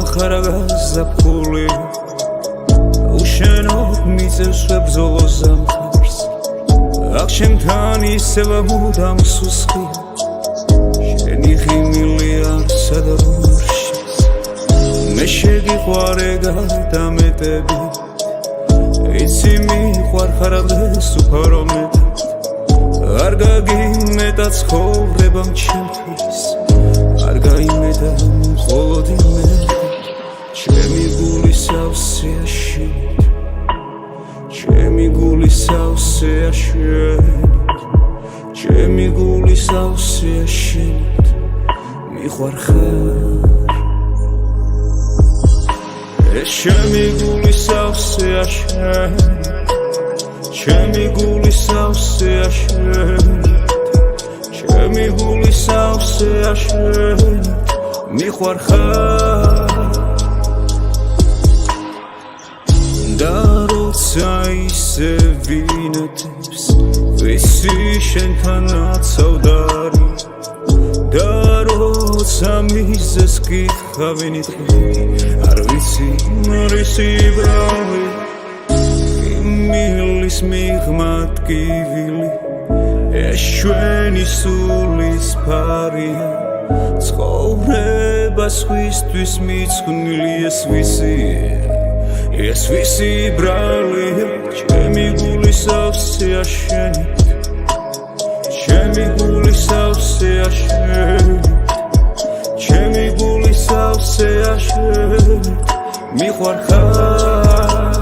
ხარ გაზაფხული უშენოდ მიწევს ვებრძოლო ზამთარს აქ ჩემთან ისევ მუდამ სუსხია შენი ღიმილი არსა და რუშის მე შეგიყვარე გადამეტები იცი მიყვარ ხარ დღეს უფრო მეტად არ გაგიმეტა ცხოვრებამ ჩემთვის არ გაიმეტა მხოლოდ იმედი ჩემი გული სავსეა შენით ჩემი გული სავსეა შენით ჩემი გული სავსეა შენით მიყვარ ხარ ეს ჩემი გული სავსეა შენით ჩემი გული სავსეა შენით ჩემი გული სავსეა შენით მიყვარ ხარ და როცა ისე ვინეთებს ვისი შენთან აცავდარი და როცა მიზეს კითხავინით არ ვიცი რისი ბრალი მილის მიღმად კივილი ეს ჩვენი სულის ფარია ცხოვრება სხვისთვის მიძღვნილი ეს ვისი ბრალია ჩემი გული სავსეა შენით ჩემი გული სავსეა შენით ჩემი გული სავსეა შენით მიყვარ ხარ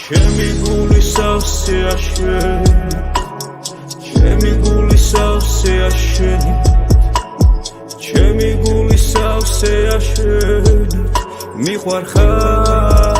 ჩემი გული სავსეა შენით ჩემი გული სავსეა შენით ჩემი გული სავსეა შენით მიყვარ ხარ